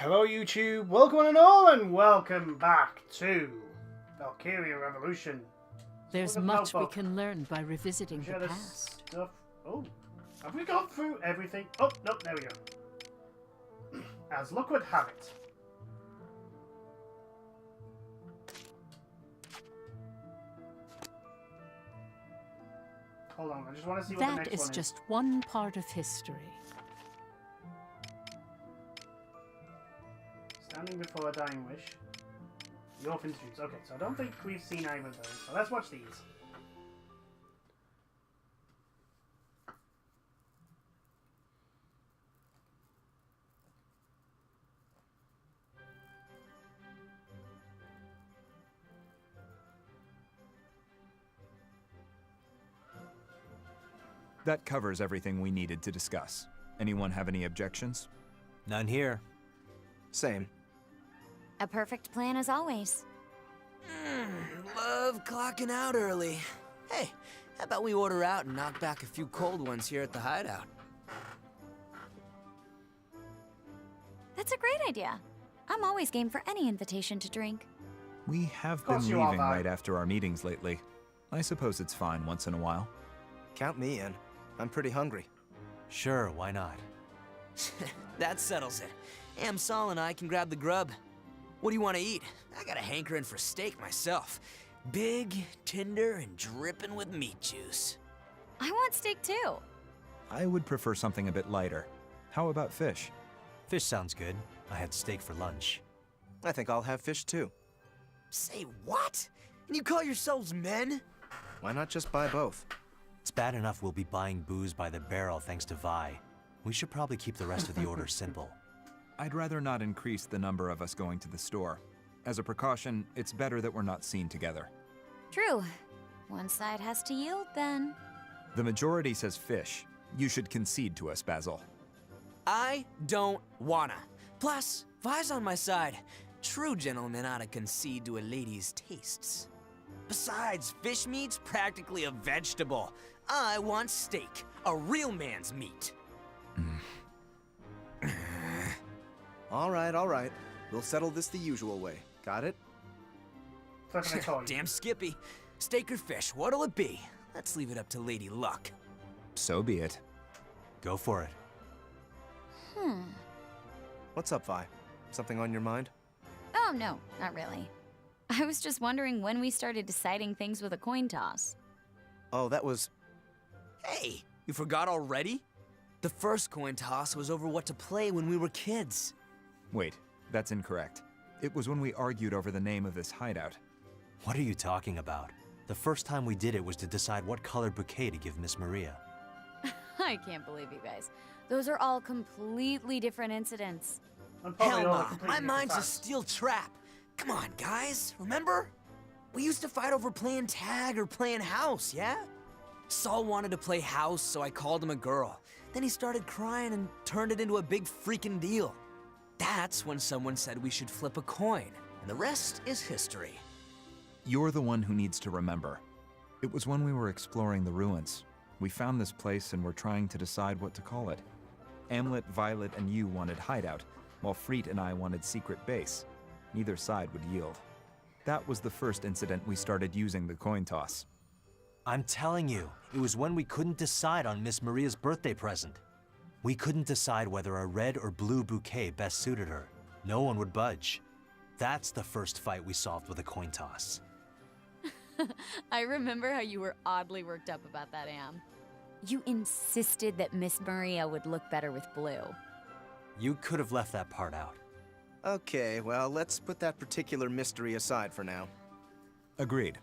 Hello YouTube, welcome one and all, and welcome back to Valkyria Revolution. There's much we can learn by revisiting the past. Stuff. Oh, have we gone through everything? Oh, no, there we go. As luck would have it. Hold on, I just want to see what the next one is. That is just one part of history. Standing before a dying wish. The orphan's dreams. Okay, so I don't think we've seen either of those. So let's watch these. That covers everything we needed to discuss. Anyone have any objections? None here. Same. A perfect plan as always. Love clocking out early. Hey, how about we order out and knock back a few cold ones here at the hideout? That's a great idea. I'm always game for any invitation to drink. We have been leaving right after our meetings lately. I suppose it's fine once in a while. Count me in. I'm pretty hungry. Sure, why not? That settles it. Amsal and I can grab the grub. What do you want to eat? I got a hankering for steak myself. Big, tender, and dripping with meat juice. I want steak too. I would prefer something a bit lighter. How about fish? Fish sounds good. I had steak for lunch. I think I'll have fish too. Say what? And you call yourselves men? Why not just buy both? It's bad enough we'll be buying booze by the barrel thanks to Vi. We should probably keep the rest of the order simple. I'd rather not increase the number of us going to the store. As a precaution, it's better that we're not seen together. True. One side has to yield then. The majority says fish. You should concede to us, Basil. I don't wanna. Plus, Vi's on my side. True gentlemen ought to concede to a lady's tastes. Besides, fish meat's practically a vegetable. I want steak, a real man's meat. All right. We'll settle this the usual way. Got it? That's what I told you. Damn Skippy. Steak or fish, what'll it be? Let's leave it up to Lady Luck. So be it. Go for it. What's up, Vi? Something on your mind? Oh no, not really. I was just wondering when we started deciding things with a coin toss. Oh, that was... Hey, you forgot already? The first coin toss was over what to play when we were kids. Wait, that's incorrect. It was when we argued over the name of this hideout. What are you talking about? The first time we did it was to decide what colored bouquet to give Miss Maria. I can't believe you guys. Those are all completely different incidents. Hell no, my mind's a steel trap. Come on, guys, remember? We used to fight over playing tag or playing house, yeah? Saul wanted to play house, so I called him a girl. Then he started crying and turned it into a big freaking deal. That's when someone said we should flip a coin, and the rest is history. You're the one who needs to remember. It was when we were exploring the ruins. We found this place and were trying to decide what to call it. Amlet, Violet, and you wanted hideout, while Freet and I wanted secret base. Neither side would yield. That was the first incident we started using the coin toss. I'm telling you, it was when we couldn't decide on Miss Maria's birthday present. We couldn't decide whether a red or blue bouquet best suited her. No one would budge. That's the first fight we solved with a coin toss. I remember how you were oddly worked up about that, Am. You insisted that Miss Maria would look better with blue. You could have left that part out. Okay, well, let's put that particular mystery aside for now. Agreed.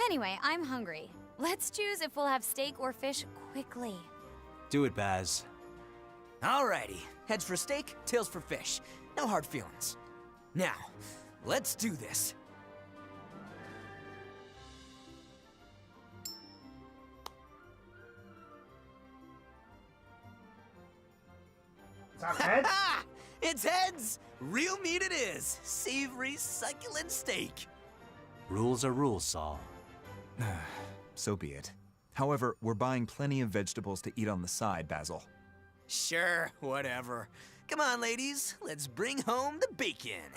Anyway, I'm hungry. Let's choose if we'll have steak or fish quickly. Do it, Baz. Alrighty, heads for steak, tails for fish. No hard feelings. Now, let's do this. Is that head? It's heads! Real meat it is. Savory, succulent steak. Rules are rules, Saul. So be it. However, we're buying plenty of vegetables to eat on the side, Basil. Sure, whatever. Come on, ladies, let's bring home the bacon.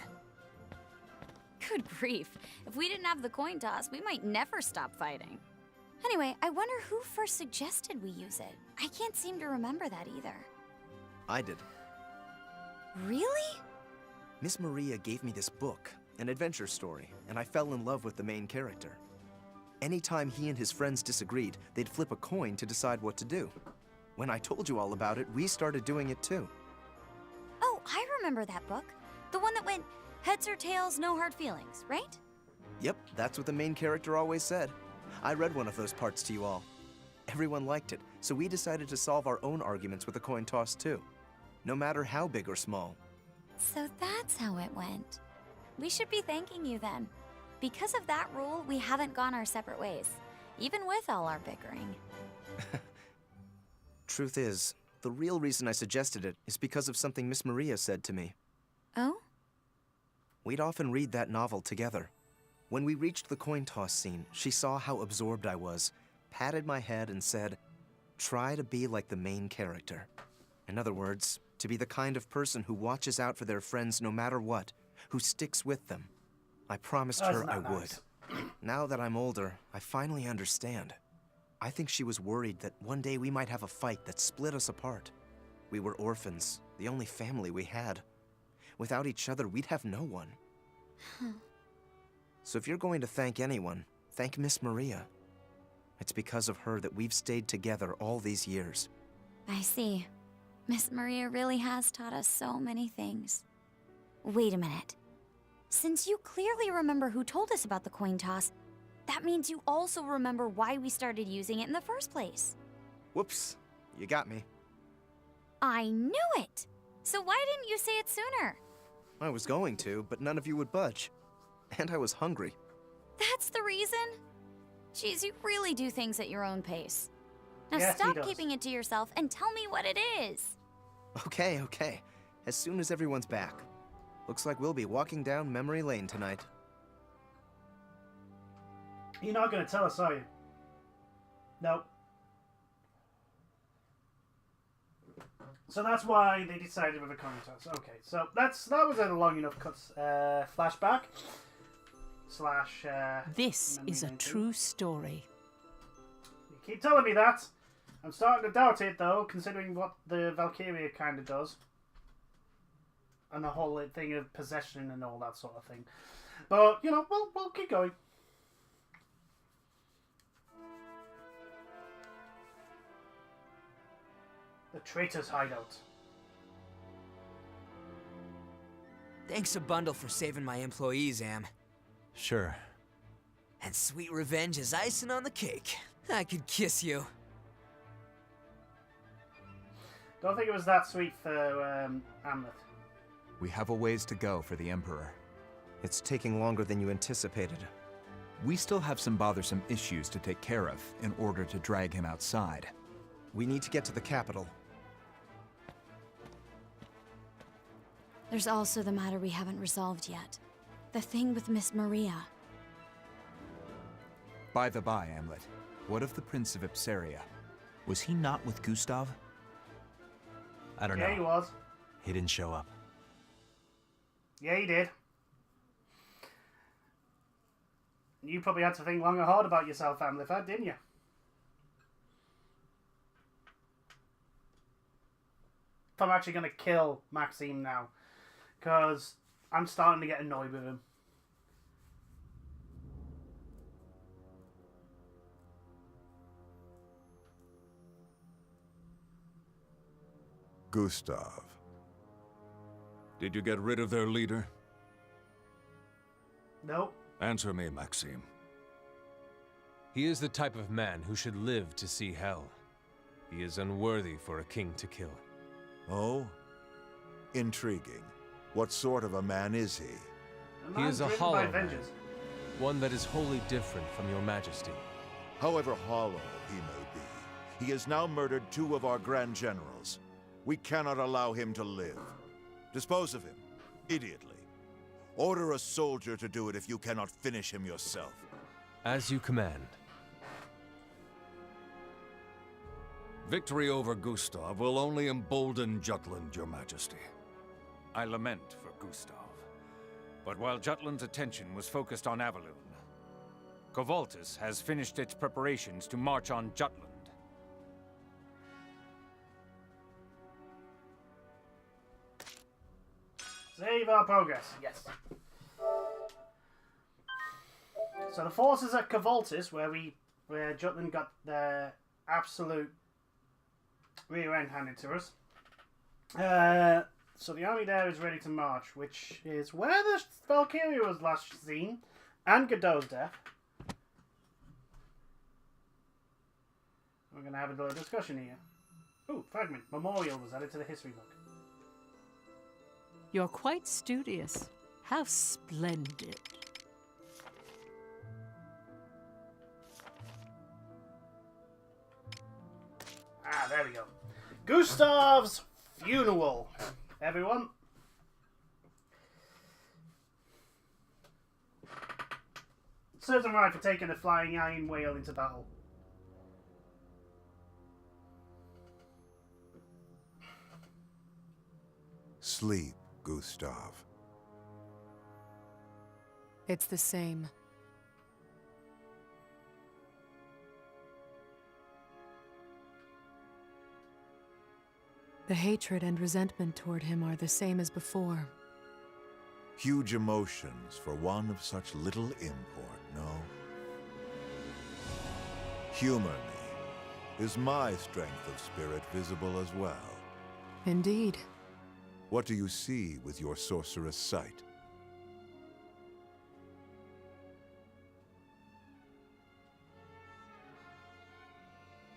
Good grief. If we didn't have the coin toss, we might never stop fighting. Anyway, I wonder who first suggested we use it. I can't seem to remember that either. I did. Really? Miss Maria gave me this book, an adventure story, and I fell in love with the main character. Anytime he and his friends disagreed, they'd flip a coin to decide what to do. When I told you all about it, we started doing it too. Oh, I remember that book. The one that went heads or tails, no hard feelings, right? Yep, that's what the main character always said. I read one of those parts to you all. Everyone liked it, so we decided to solve our own arguments with a coin toss too. No matter how big or small. So that's how it went. We should be thanking you then. Because of that rule, we haven't gone our separate ways, even with all our bickering. Truth is, the real reason I suggested it is because of something Miss Maria said to me. Oh? We'd often read that novel together. When we reached the coin toss scene, she saw how absorbed I was, patted my head and said, "Try to be like the main character." In other words, to be the kind of person who watches out for their friends no matter what, who sticks with them. I promised her I would. Now that I'm older, I finally understand. I think she was worried that one day we might have a fight that split us apart. We were orphans, the only family we had. Without each other, we'd have no one. So if you're going to thank anyone, thank Miss Maria. It's because of her that we've stayed together all these years. I see. Miss Maria really has taught us so many things. Wait a minute. Since you clearly remember who told us about the coin toss, that means you also remember why we started using it in the first place. Whoops, you got me. I knew it! So why didn't you say it sooner? I was going to, but none of you would budge. And I was hungry. That's the reason? Jeez, you really do things at your own pace. Now Yes, he stop does. keeping it to yourself and tell me what it is. Okay, okay. As soon as everyone's back. Looks like we'll be walking down memory lane tonight. You're not going to tell us, are you? Nope. So that's why they decided with a coin toss. Okay, so that was a long enough flashback. Slash. This is a memory lane too. true story. You keep telling me that. I'm starting to doubt it though, considering what the Valkyria kind of does. And the whole thing of possession and all that sort of thing. But, you know, we'll keep going. The traitor's hideout. Thanks a bundle for saving my employees, Am. Sure. And sweet revenge is icing on the cake. I could kiss you. Don't think it was that sweet for Amleth. We have a ways to go for the Emperor. It's taking longer than you anticipated. We still have some bothersome issues to take care of in order to drag him outside. We need to get to the capital. There's also the matter we haven't resolved yet. The thing with Miss Maria. By the by, Amlet, what of the Prince of Ipsaria? Was he not with Gustav? I don't Yeah, know. he was. He didn't show up. Yeah, he did. You probably had to think long and hard about yourself, Amleth, didn't you? I'm actually going to kill Maxime now. Because I'm starting to get annoyed with him. Gustav. Did you get rid of their leader? Nope. Answer me, Maxime. He is the type of man who should live to see hell. He is unworthy for a king to kill. Oh? Intriguing. What sort of a man is he? A He man is a driven hollow by man. vengeance. One that is wholly different from your majesty. However hollow he may be, he has now murdered 2 of our grand generals. We cannot allow him to live. Dispose of him, immediately. Order a soldier to do it if you cannot finish him yourself. As you command. Victory over Gustav will only embolden Jutland, Your Majesty. I lament for Gustav. But while Jutland's attention was focused on Avalun, Kovaltis has finished its preparations to march on Jutland. Save our progress, yes. So the forces at Kovaltis, where Jutland got their absolute rear end handed to us. So the army there is ready to march, which is where the Valkyria was last seen, and Godot's death. We're going to have a little discussion here. Ooh, fragment. Memorial was added to the history book. You're quite studious. How splendid. Ah, there we go. Gustav's funeral. Everyone. Serves him right for taking the flying iron whale into battle. Sleep, Gustav. It's the same. The hatred and resentment toward him are the same as before. Huge emotions for one of such little import, no? Humor me. Is my strength of spirit visible as well? Indeed. What do you see with your sorceress sight?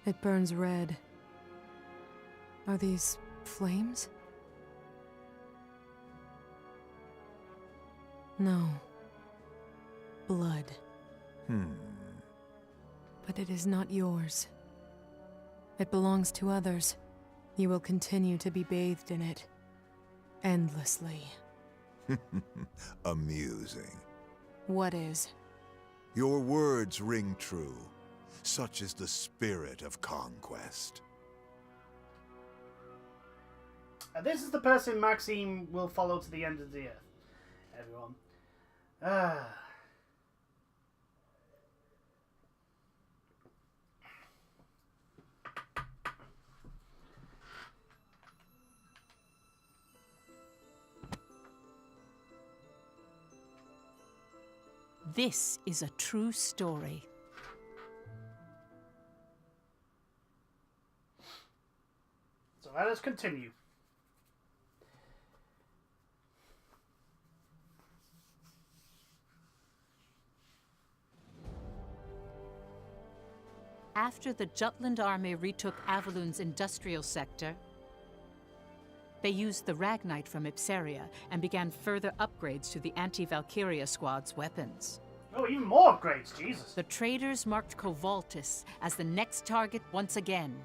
It burns red. Are these flames? No. Blood. But it is not yours. It belongs to others. You will continue to be bathed in it. Endlessly. Amusing. What is? Your words ring true. Such is the spirit of conquest. This is the person Maxime will follow to the end of the earth. Everyone. This is a true story. So let us continue. After the Jutland army retook Avalun's industrial sector, they used the Ragnite from Ipsaria and began further upgrades to the anti-Valkyria squad's weapons. Oh, even more upgrades, Jesus. The traders marked Kovaltis as the next target once again.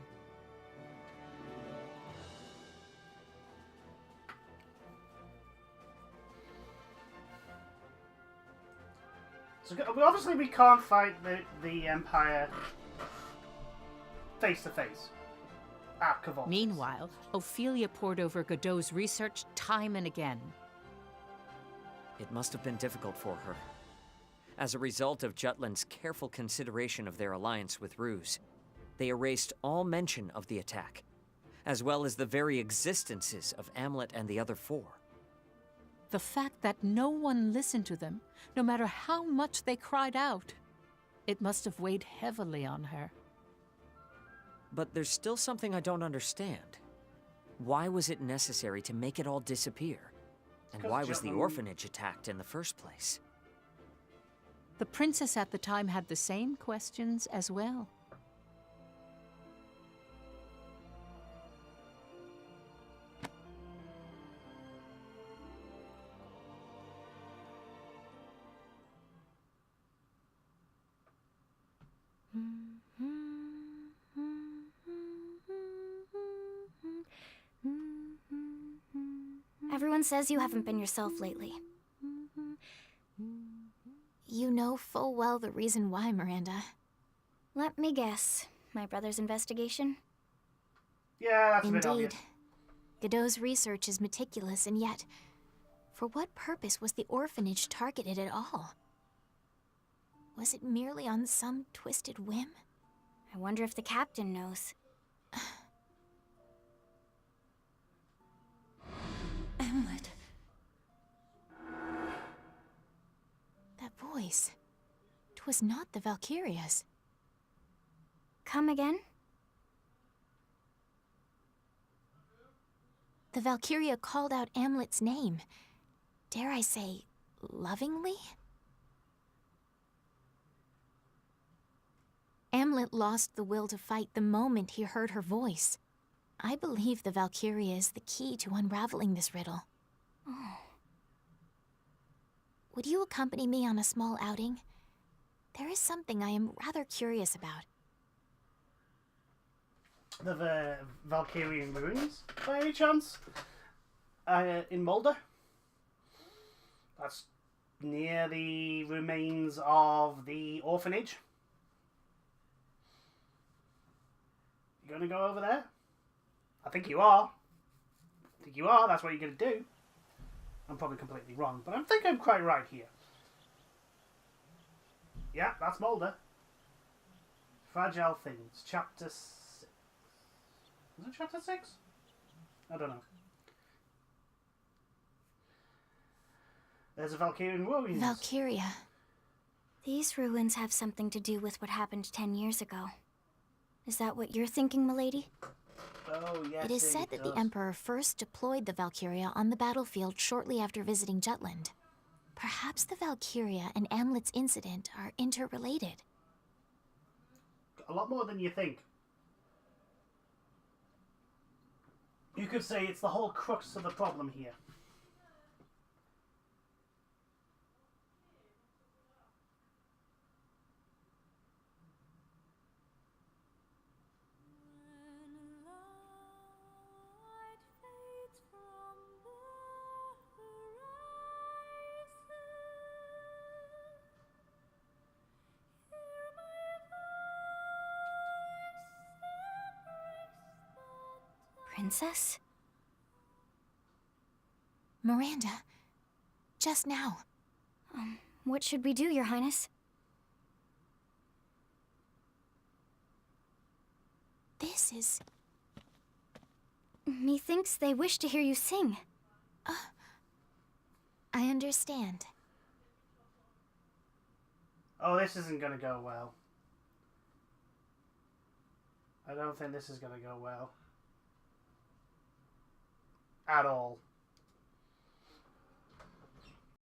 So obviously we can't fight the Empire face to face at Kovaltis. Meanwhile, Ophelia pored over Godot's research time and again. It must have been difficult for her. As a result of Jutland's careful consideration of their alliance with Ruse, they erased all mention of the attack, as well as the very existences of Amlet and the other four. The fact that no one listened to them, no matter how much they cried out, it must have weighed heavily on her. But there's still something I don't understand. Why was it necessary to make it all disappear? And why was the orphanage attacked in the first place? The princess at the time had the same questions as well. Everyone says you haven't been yourself lately. You know full well the reason why, Miranda. Let me guess. My brother's investigation? Yeah, that's a bit Indeed. obvious. Godot's research is meticulous, and yet, for what purpose was the orphanage targeted at all? Was it merely on some twisted whim? I wonder if the captain knows. Hamlet. That voice. 'Twas not the Valkyria's. Come again? The Valkyria called out Amlet's name. Dare I say, lovingly? Amlet lost the will to fight the moment he heard her voice. I believe the Valkyria is the key to unraveling this riddle. Oh. Would you accompany me on a small outing? There is something I am rather curious about. The Valkyrian ruins, by any chance? In Mulder? That's near the remains of the orphanage. You gonna go over there? I think you are. That's what you're gonna do. I'm probably completely wrong, but I think I'm quite right here. Yeah, that's Mulder. Fragile Things, Chapter 6. Is it Chapter 6? I don't know. There's a Valkyrian ruins. Valkyria. These ruins have something to do with what happened 10 years ago. Is that what you're thinking, milady? Oh, yes, It is said that does. the Emperor first deployed the Valkyria on the battlefield shortly after visiting Jutland. Perhaps the Valkyria and Amlet's incident are interrelated. A lot more than you think. You could say it's the whole crux of the problem here. Princess? Miranda, just now. What should we do, Your Highness? This is... Methinks they wish to hear you sing. I understand. Oh, this isn't gonna go well. I don't think this is gonna go well. At all.